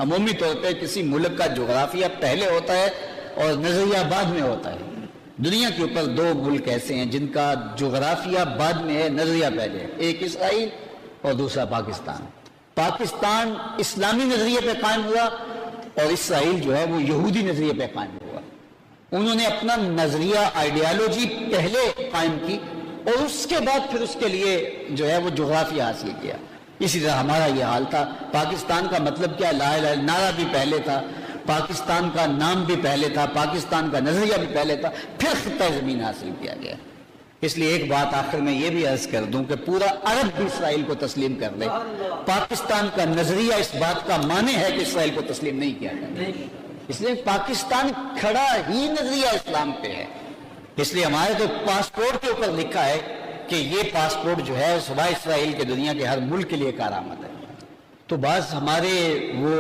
عمومی طور پہ کسی ملک کا جغرافیہ پہلے ہوتا ہے اور نظریہ بعد میں ہوتا ہے۔ دنیا کے اوپر دو ملک ایسے ہیں جن کا جغرافیہ بعد میں ہے، نظریہ پہلے ہے، ایک اسرائیل اور دوسرا پاکستان۔ پاکستان اسلامی نظریے پہ قائم ہوا اور اسرائیل جو ہے وہ یہودی نظریے پہ قائم ہوا۔ انہوں نے اپنا نظریہ آئیڈیالوجی پہلے قائم کی اور اس کے بعد پھر اس کے لیے جو ہے وہ جغرافیہ حاصل کیا۔ اسی طرح ہمارا یہ حال تھا۔ پاکستان کا مطلب کیا، لا الہ الا نعرہ بھی پہلے تھا، پاکستان کا نام بھی پہلے تھا، پاکستان کا نظریہ بھی پہلے تھا، پھر خطہ زمین حاصل کیا گیا۔ اس لیے ایک بات آخر میں یہ بھی عرض کر دوں کہ پورا عرب بھی اسرائیل کو تسلیم کر لے، پاکستان کا نظریہ اس بات کا معنی ہے کہ اسرائیل کو تسلیم نہیں کیا جائے۔ اس لیے پاکستان کھڑا ہی نظریہ اسلام پہ ہے۔ اس لیے ہمارے تو پاسپورٹ کے اوپر لکھا ہے کہ یہ پاسپورٹ جو ہے سوائے اسرائیل کے دنیا کے ہر ملک کے لیے کارآمد ہے۔ تو بعض ہمارے وہ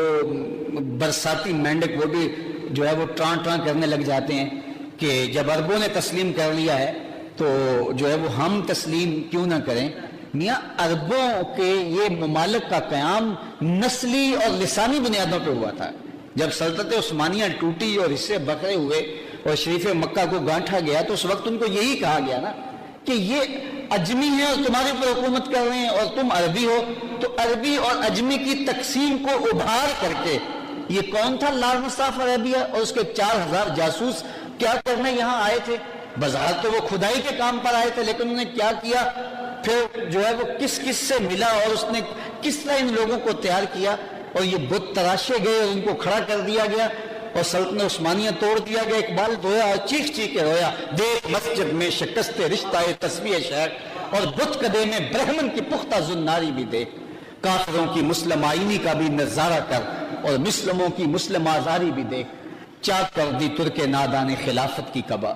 برساتی مینڈک وہ بھی جو ہے وہ ٹران کرنے لگ جاتے ہیں کہ جب عربوں نے تسلیم کر لیا ہے تو جو ہے وہ ہم تسلیم کیوں نہ کریں۔ میاں عربوں کے یہ ممالک کا قیام نسلی اور لسانی بنیادوں پہ ہوا تھا۔ جب سلطنت عثمانیہ ٹوٹی اور حصے بکھرے ہوئے اور شریف مکہ کو گانٹھا گیا تو اس وقت ان کو یہی کہا گیا نا کہ یہ اجمی ہیں اور تمہارے اوپر حکومت کر رہے ہیں اور تم عربی ہو۔ تو عربی اور اجمی کی تقسیم کو ابھار کر کے یہ کون تھا لار مصطفی عربیہ اور اس کے 4000 جاسوس کیا کرنے یہاں آئے تھے؟ بظاہر تو وہ خدائی کے کام پر آئے تھے، لیکن انہوں نے کیا کیا، پھر جو ہے وہ کس کس سے ملا اور اس نے کس طرح ان لوگوں کو تیار کیا اور یہ بت تراشے گئے اور ان کو کھڑا کر دیا گیا اور سلطنت عثمانیہ توڑ دیا گیا۔ اقبال رویا اور چیخ چیخ کے رویا، دیکھ مسجد میں شکست رشتہ تسبیح شہر اور بت کدے میں برہمن کی پختہ زناری بھی دیکھ، کافروں کی مسلم آئینی کا بھی نظارہ کر اور مسلموں کی مسلم آزاری بھی دیکھ، چاک کر دی ترک نادان خلافت کی قبا،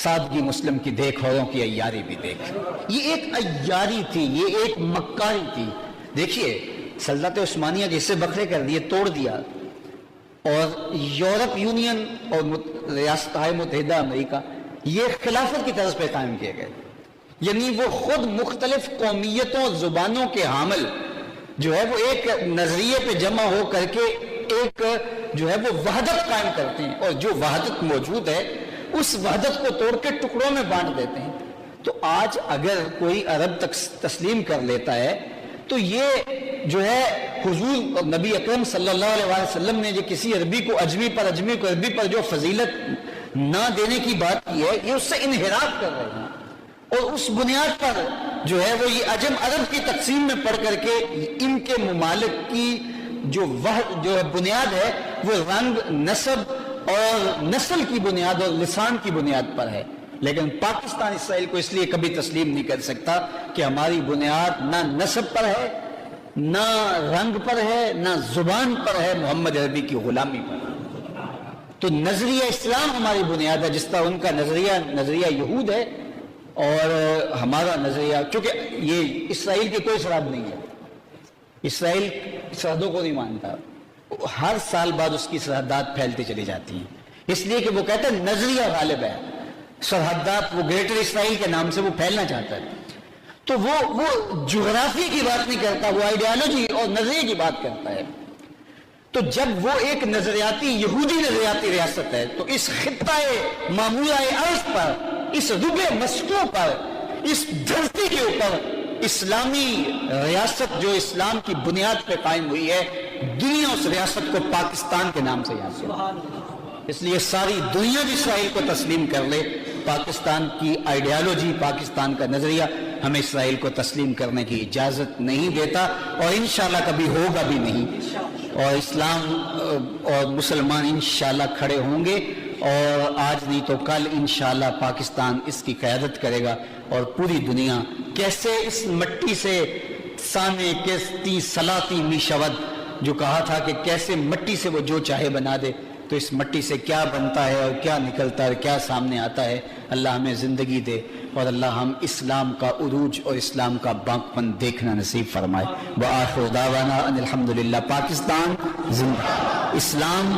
سادگی مسلم کی دیکھ اوروں کی عیاری بھی دیکھ۔ یہ ایک عیاری تھی، یہ ایک مکاری تھی۔ دیکھیے سلطنت عثمانیہ کے حصے بکھرے کر دیے، توڑ دیا، اور یورپ یونین اور ریاستہائے متحدہ امریکہ یہ خلافت کی طرز پہ قائم کیے گئے، یعنی وہ خود مختلف قومیتوں زبانوں کے حامل جو ہے وہ ایک نظریے پہ جمع ہو کر کے ایک جو ہے وہ وحدت قائم کرتے ہیں، اور جو وحدت موجود ہے اس وحدت کو توڑ کے ٹکڑوں میں بانٹ دیتے ہیں۔ تو آج اگر کوئی عرب تسلیم کر لیتا ہے تو یہ جو ہے حضور نبی اکرم صلی اللہ علیہ وسلم نے جو کسی عربی کو عجمی کو عربی پر جو فضیلت نہ دینے کی بات کی ہے، یہ اس سے انحراف کر رہے ہیں، اور اس بنیاد پر جو ہے وہ یہ عجم عرب کی تقسیم میں پڑھ کر کے ان کے ممالک کی جو بنیاد ہے وہ رنگ، نسب اور نسل کی بنیاد اور لسان کی بنیاد پر ہے۔ لیکن پاکستان اسرائیل کو اس لیے کبھی تسلیم نہیں کر سکتا کہ ہماری بنیاد نہ نسب پر ہے، نہ رنگ پر ہے، نہ زبان پر ہے، محمد عربی کی غلامی پر۔ تو نظریہ اسلام ہماری بنیاد ہے، جس طرح ان کا نظریہ یہود ہے اور ہمارا نظریہ، چونکہ یہ اسرائیل کی کوئی سرحد نہیں ہے، اسرائیل سرحدوں کو نہیں مانتا، ہر سال بعد اس کی سرحدات پھیلتی چلی جاتی ہیں، اس لیے کہ وہ کہتے ہیں نظریہ غالب ہے، سرحدات وہ گریٹر اسرائیل کے نام سے وہ پھیلنا چاہتا ہے۔ تو وہ جغرافی کی بات نہیں کرتا، وہ آئیڈیالوجی اور نظریے کی بات کرتا ہے۔ تو جب وہ ایک یہودی نظریاتی ریاست ہے تو اس خطہ معمورہ ارض پر، اس رب مسکو پر، اس دھرتی کے اوپر اسلامی ریاست جو اسلام کی بنیاد پہ قائم ہوئی ہے، دنیا اس ریاست کو پاکستان کے نام سے یاد کرتی ہے۔ اس لیے ساری دنیا بھی اسرائیل کو تسلیم کر لے، پاکستان کی آئیڈیالوجی، پاکستان کا نظریہ ہمیں اسرائیل کو تسلیم کرنے کی اجازت نہیں دیتا، اور انشاءاللہ کبھی ہوگا بھی نہیں، اور اسلام اور مسلمان انشاءاللہ کھڑے ہوں گے، اور آج نہیں تو کل انشاءاللہ پاکستان اس کی قیادت کرے گا، اور پوری دنیا کیسے اس مٹی سے سانے کیستی سلاتی میشود جو کہا تھا کہ کیسے مٹی سے وہ جو چاہے بنا دے، تو اس مٹی سے کیا بنتا ہے اور کیا نکلتا ہے اور کیا سامنے آتا ہے۔ اللہ ہمیں زندگی دے اور اللہ ہم اسلام کا عروج اور اسلام کا باقپن دیکھنا نصیب فرمائے۔ وآخر دعوانا ان الحمدللہ۔ پاکستان زندہ، اسلام